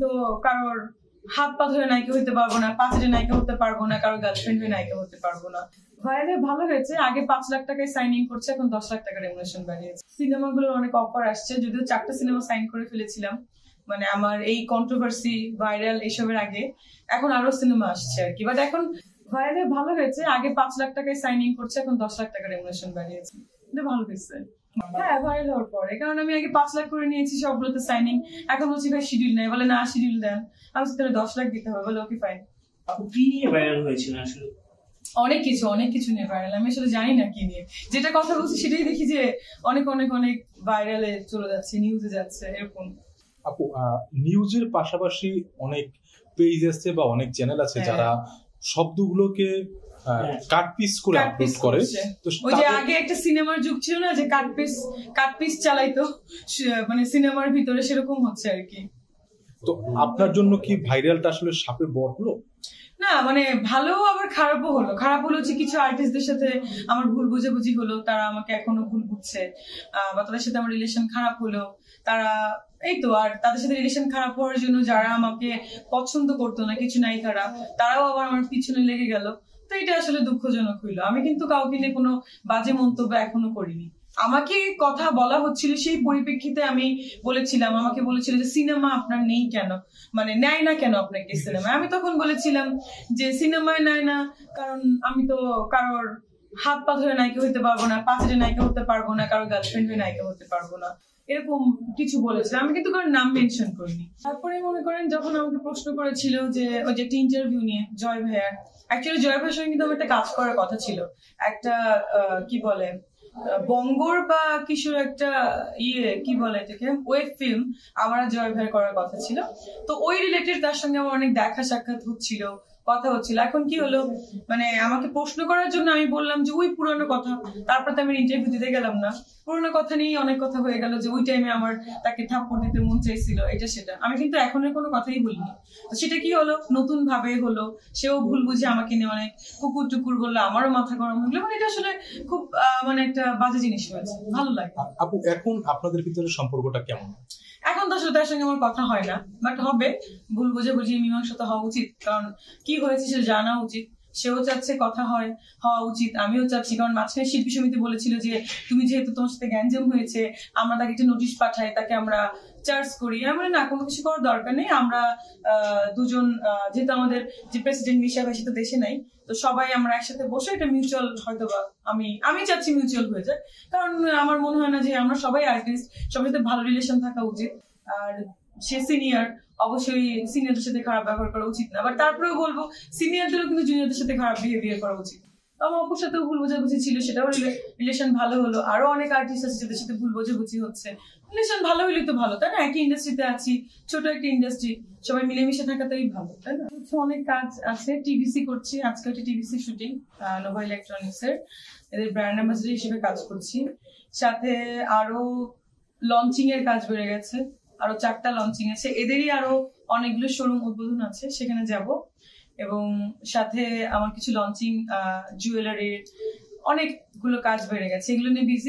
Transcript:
তো কারোর হাত পা ধরে নায়িকা হতে পারবো না, পাঁচে নায়িকা হতে পারবো না, কারোর গার্লফ্রেন্ড হয়ে নায়িকা হতে পারবো না। ভাইরালে ভালো হয়েছে, আগে 5 লাখ টাকায় সাইনিং করছে, এখন 10 লাখ টাকা রেমুনারেশন বাড়িয়েছে। সিনেমাগুলোর অনেক অফার আসছে, যদিও 4টা সিনেমা সাইন করে ফেলেছিলাম মানে আমার এই কন্ট্রোভার্সি ভাইরাল এসবের আগে। এখন আরো সিনেমা আসছে আর কি, বাট এখন ভাইরালে ভালো হয়েছে, আগে 5 লাখ টাকায় সাইনিং করছে, এখন 10 লাখ টাকা রেমুনারেশন বাড়িয়েছে। এটা ভালো হয়েছে হ্যাঁ ভাইরাল হওয়ার পরে, কারণ আমি আগে 5 লাখ করে নিয়েছি সবগুলোতে সাইনিং, এখন বলছি ভাই শিডিউল নেই, বলে না শিডিউল দেন, আমি তাহলে 10 লাখ দিতে হবে, বলে ওকে ফাইন। কি নিয়ে ভাইরাল হয়েছিল আসলে? অনেক কিছু নিয়ে ভাইরাল, আমি আসলে জানি না কি নিয়ে, যেটা কথা বলছি সেটাই দেখি যে অনেক অনেক অনেক ভাইরালে চলে যাচ্ছে, নিউজে যাচ্ছে এরকম। আপু নিউজের পাশাপাশি অনেক পেজ আছে বা অনেক চ্যানেল আছে যারা শব্দগুলোকে কাট পিস করে আপলোড করে। তো ওই যে আগে একটা সিনেমার যুগ ছিল না যে কাট পিস চালাইতো মানে সিনেমার ভিতরে, সেরকম হচ্ছে আর কি। তো আপনার জন্য কি ভাইরালটা আসলে সাপে বর হলো? না মানে ভালো আবার খারাপও হলো। খারাপ হলো যে কিছু আর্টিস্টদের সাথে আমার ভুল বুঝাবুঝি হলো, তারা আমাকে এখনো ভুল বুঝছে, বা তাদের সাথে আমার রিলেশন খারাপ হলো, তারা এই তো। আর তাদের সাথে রিলেশন খারাপ হওয়ার জন্য যারা আমাকে পছন্দ করতো না, কিছু নায়িকারা, তারাও আবার আমার পিছনে লেগে গেল। তো এটা আসলে দুঃখজনক হইলো। আমি কিন্তু কাউকে নিয়ে কোনো বাজে মন্তব্য এখনো করিনি। আমাকে কথা বলা হচ্ছিল, সেই পরিপ্রেক্ষিতে আমি বলেছিলাম, আমাকে বলেছিল যে সিনেমা আপনার নেই কেন, মানে নেয় না কেন আপনাকে সিনেমায়। আমি তখন বলেছিলাম যে সিনেমায় নেয় না কারণ আমি তো কারোর হাত পা ধরে নায়িকা হতে পারবো না, পাঁচে নায়িকা হতে পারবো না, কারোর গার্লফ্রেন্ড হয়ে নায়িকা হতে পারবো না, এরকম কিছু বলেছিলাম। আমি কিন্তু কারোর নাম মেনশন করিনি। তারপরে মনে করেন যখন আমাকে প্রশ্ন করেছিল যে ওই যে একটা ইন্টারভিউ নিয়ে জয় ভাইয়ার, অ্যাকচুয়ালি জয় ভাইয়ের সঙ্গে কিন্তু আমার একটা কাজ করার কথা ছিল, একটা কি বলে বঙ্গর বা কিশোর একটা কি বলে এটাকে ওয়েব ফিল্ম আমার জয় ভাইয়ের করার কথা ছিল। তো ওই রিলেটেড তার সঙ্গে আমার অনেক দেখা সাক্ষাৎ হচ্ছিল, কথা হচ্ছিল। এখন কি হলো মানে আমাকে প্রশ্ন করার জন্য আমি বললাম যে ওই পুরনো কথা, তারপর তো আমি ইন্টারভিউ দিতে গেলাম না, পুরোনো কথা নিয়ে অনেক কথা হয়ে গেল যে ওই টাইমে আমার তাকে থাপ্পড় দিতে মন চাইছিল, এটা সেটা। আমি কিন্তু এখনের কোনো কথাই বলিনি। তো সেটা কি হলো, নতুন ভাবে হলো, সেও ভুল বুঝে আমাকে নিয়ে অনেক কুকুর টুকুর বললো, আমারও মাথা গরম হলো। মানে এটা আসলে খুব মানে একটা বাজে জিনিস হয়েছে, ভালো লাগে। আপু এখন আপনাদের ভিতরে সম্পর্কটা কেমন? এখন তো আসলে তার সঙ্গে আমার কথা হয় না, বাট হবে। ভুল বুঝে মীমাংসা তো হওয়া উচিত, কারণ কি হয়েছে সে জানা উচিত। সেও চাচ্ছে কথা হওয়া উচিত, আমিও চাচ্ছি। কারণ মাঝখানে শিল্পী সমিতি বলেছিল যে তুমি যেহেতু তোমার সাথে গ্যাঞ্জাম হয়েছে, আমরা তাকে একটা নোটিশ পাঠাই, তাকে আমরা চার্জ করি। আমরা না, কোনো কিছু করার দরকার নেই। আমরা দুজন যেহেতু আমাদের যে প্রেসিডেন্ট মিশা ভাই সেটা দেশে নাই, তো সবাই আমরা একসাথে বসে এটা মিউচুয়াল, হয়তো বা আমি চাচ্ছি মিউচুয়াল হয়ে যায়। কারণ আমার মনে হয় না যে আমরা সবাই আর্টিস্ট, সবার সাথে ভালো রিলেশন থাকা উচিত। আর সে সিনিয়র, অবশ্যই সিনিয়রদের সাথে খারাপ ব্যবহার করা উচিত না। বাট তারপরেও বলবো সিনিয়রদেরও কিন্তু জুনিয়রদের সাথে খারাপ বিহেভিয়ার করা উচিত। আমার অপুর সাথেও ভুল বোঝাবুঝি ছিল, সেটাও রিলেশন ভালো হলো। আরো অনেক আর্টিস্ট আছে যাদের সাথে ভুল বোঝাবুঝি হচ্ছে, রিলেশন ভালো হইলে তো ভালো, তাই না? একই ইন্ডাস্ট্রিতে আছি, ছোট একটা ইন্ডাস্ট্রি, সবাই মিলেমিশে থাকাতেই ভালো, তাই না? অনেক কাজ আছে, টিভিসি করছি, আজকে একটা টিভিসি শুটিং নোভা ইলেকট্রনিক্স এর, এদের ব্র্যান্ড অ্যাম্বাসেডর হিসেবে কাজ করছি। সাথে আরো লঞ্চিং এর কাজ বেড়ে গেছে, আরো 4টা লঞ্চিং আছে, এদেরই আরো অনেকগুলো শোরুম উদ্বোধন আছে, সেখানে যাব। এবং সাথে আমার কিছু লঞ্চিং জুয়েলারির অনেকগুলো কাজ বেড়ে গেছে, এগুলো নিয়ে বিজি।